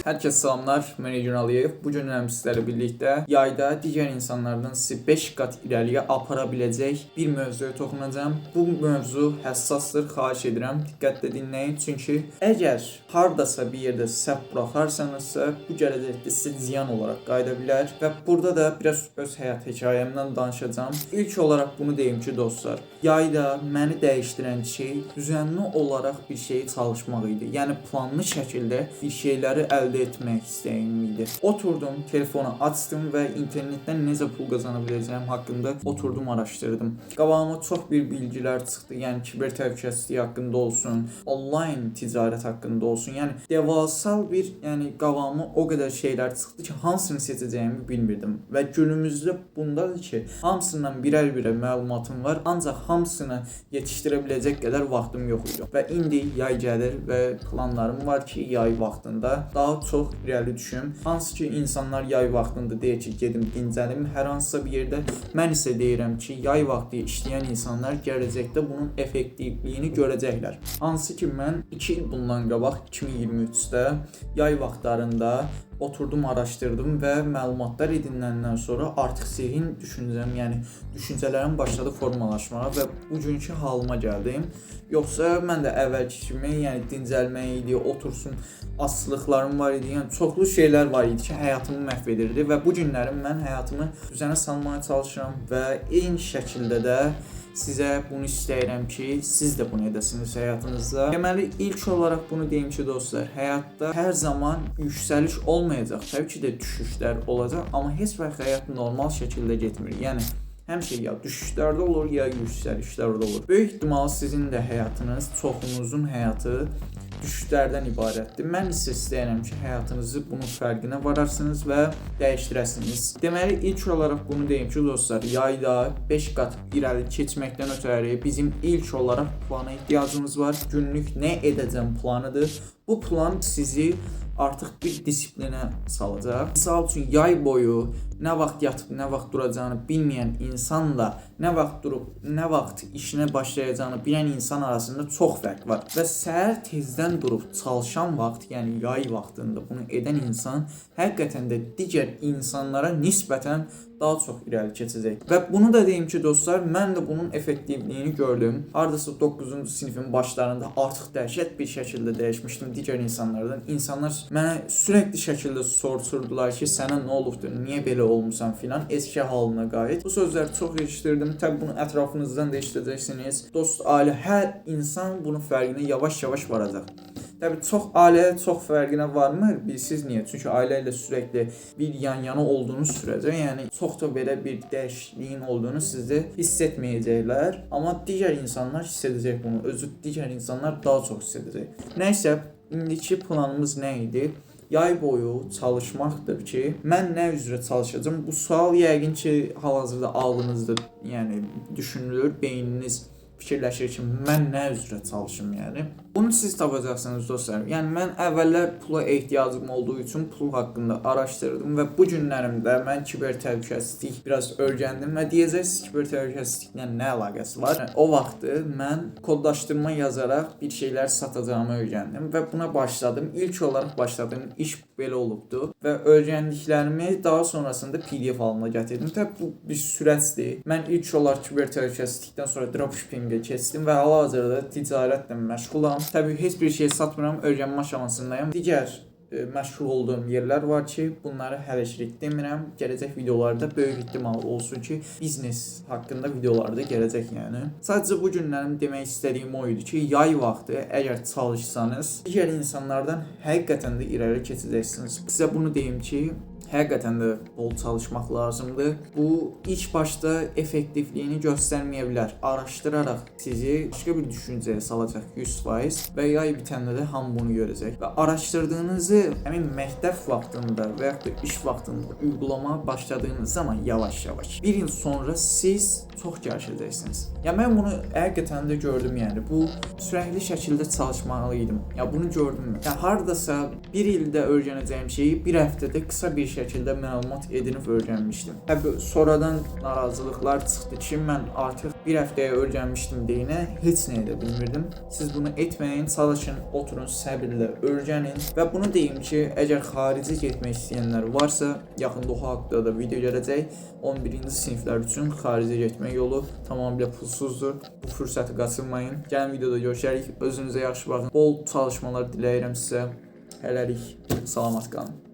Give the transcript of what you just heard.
Herkese selamlar, mən Ecun Aliyev. Bu gün sizlərlə birlikdə yayda digər insanlardan sizi 5 qat irəliyə apara biləcək bir mövzuya toxunacağam. Bu mövzu həssasdır, xahiş edirəm, diqqətlə dinləyin. Çünki əgər hardasa bir yerdə səhv buraxarsanızsa, bu gələcəkdə sizə ziyan olaraq qayıda bilər və burada da biraz öz həyat hekayəmdən danışacağam. İlk olaraq bunu deyim ki, dostlar, yayda məni dəyişdirən şey düzənli olaraq bir şeyi çalışmaq idi. Yəni planlı şəkildə bir şeyləri əldə etmək istəyim idi. Oturdum, telefonu açdım və internetdən necə pul qazana biləcəyim haqqında oturdum, araşdırdım. Qabağıma çox bir bilgilər çıxdı. Yəni kiber təhlükəsizlik haqqında olsun, onlayn ticarət haqqında olsun. Yəni devasal bir, qabağıma o qədər şeylər çıxdı ki, hansını seçəcəyimi bilmirdim. Və günümüzdə bundadır ki, hamısından birər-birə məlumatım var, ancaq hamısını yetişdirə biləcək qədər vaxtım yox idi. Və indi yay gəlir və planlarım var ki, yay vaxtında daha çox irəli düşüm. Hansı ki, insanlar yay vaxtında deyir ki, gedim dincəlim hər hansısa bir yerdə. Mən isə deyirəm ki, yay vaxtı işləyən insanlar gələcəkdə bunun effektivliyini görəcəklər. Hansı ki, mən 2 il bundan qabaq 2023-də yay vaxtlarında oturdum, araşdırdım və məlumatlar edinəndən sonra artıq zihin düşüncəm, düşüncələrim başladı formalaşmağa və bugünkü halıma gəldim. Yoxsa mən də əvvəlki kimi, dincəlmək idi, otursun, asılılıqlarım var idi, çoxlu şeylər var idi ki, həyatımı məhv edirdi və bu günlərim mən həyatımı düzənə salmaya çalışıram və eyni şəkildə də sizə bunu istəyirəm ki, siz də bunu edəsiniz həyatınızda. Deməli, ilk olaraq bunu deyim ki, dostlar, həyatda hər zaman yüksəliş olmayacaq. Təbii ki də düşüşlər olacaq, amma heç vaxt həyat normal şəkildə getmir. Yəni həmişə ya düşüşlərdə olur, ya yüksəlişlərdə olur. Böyük ehtimal sizin də həyatınız, çoxunuzun həyatı düşüşlərdən ibarətdir. Mən isə istəyirəm ki, həyatınızı bunun fərqinə vararsınız və dəyişdirəsiniz. Deməli, ilk olaraq bunu deyim ki, dostlar, yayda 5 qat irəli keçməkdən ötəri bizim ilk olaraq plana ehtiyacımız var. Günlük nə edəcəm planıdır. Bu plan sizi artıq bir disiplinə salacaq. Misal üçün, yay boyu nə vaxt yatıb, nə vaxt duracağını bilməyən insanla nə vaxt durub, nə vaxt işinə başlayacağını bilən insan arasında çox fərq var. Və səhər tezdən durub çalışan vaxt, yəni yay vaxtında bunu edən insan həqiqətən də digər insanlara nisbətən daha çox irəli keçəcək. Və bunu da deyim ki, dostlar, mən də bunun effektivliyini gördüm. Hardasa 9-cu sinifin başlarında artıq dəhşət bir şəkildə dəyişmişdim digər insanlardan. İnsanlar mənə sürekli şəkildə soruşurdular ki, sənə nə olubdur, niyə belə olmusan filan, eski halına qayıt. Bu sözləri çox eşitdirdim. Təbii bunu ətrafınızdan da eşidəcəksiniz. Dost, ailə, hər insan bunun fərqinə yavaş-yavaş varacaq. Təbii çox ailə çox fərqinə varmır. Bilirsiniz niyə? Çünki ailə ilə sürekli bir yan-yana olduğunuz sürəcə, çox da belə bir dəyişikliyin olduğunu sizdə hiss etməyəcəklər. Amma digər insanlar hiss edəcək bunu. Özü digər insanlar daha çox hiss edəcək. Nəysə, indiki planımız nə idi? Yay boyu çalışmaqdır ki, mən nə üzrə çalışacağım? Bu sual yəqin ki, hal-hazırda ağlınızda düşünülür, beyniniz fikirləşir ki, mən nə üzrə çalışım, Bunu siz tapacaqsınız, dostlar. Mən əvvəllər pula ehtiyacım olduğu üçün pul haqqında araşdırdım və bu günlərimdə mən kiber təhlükəsizlik biraz öyrəndim və deyəcəksiniz kiber təhlükəsizliklə nə əlaqəsi var? O vaxtı mən kodlaşdırma yazaraq bir şeylər satacağımı öyrəndim və buna başladım. İlk olaraq başladığım iş belə olubdu və öyrəndiklərimi daha sonrasında PDF halına gətirdim. Təbii bu bir sürəcdir. Mən ilk olaraq kiber təhlükəsizlikdən sonra dropshippingə keçdim və hal-hazırda ticarətlə məşğulam. Təbii heç bir şey satmıram, öyrənmə aşamasındayım. Digər məşğul olduğum yerlər var ki, bunları hələ demirəm. Gələcək videolarda böyük ehtimal olsun ki, biznes haqqında videolarda gələcək, Sadəcə bu günlərim demək istədiyim o idi ki, yay vaxtı əgər çalışsanız, digər insanlardan həqiqətən də irəli keçəcəksiniz. Sizə bunu deyim ki, həqiqətən də bol çalışmaq lazımdır. Bu ilk başda effektivliyini göstərməyə bilər. Araşdıraraq sizi başqa bir düşüncəyə salacaq 100% və yay bitəndə də hamı bunu görəcək. Və araşdırdığınızı həmin məktəb vaxtında və yaxud da iş vaxtında uyğulamağa başladığınız zaman yavaş-yavaş bir il sonra siz çox gəlişəcəksiniz. Mən bunu həqiqətən də gördüm, Bu sürəkli şəkildə çalışmalıydım. Bunu gördüm. Hardasa bir ildə öyrənəcəyim şeyi bir həftədə qısa bir şəkildə məlumat edinib öyrənmişdim. Sonradan narazılıqlar çıxdı ki, mən artıq bir həftəyə öyrənmişdim deyinə heç nə edə bilmirdim. Siz bunu etməyin, çalışın, oturun, səbirlə öyrənin və bunu deyim ki, əgər xarici getmək istəyənlər varsa, yaxında o haqqda da video gələcək. 11-ci siniflər üçün xaricə getmək yolu tamamilə pulsuzdur. Bu fürsəti qaçırmayın. Gəlin videoda görüşərik. Özünüzə yaxşı baxın. Bol çalışmalar diləyirəm sizə. Hələlik salamat qalın.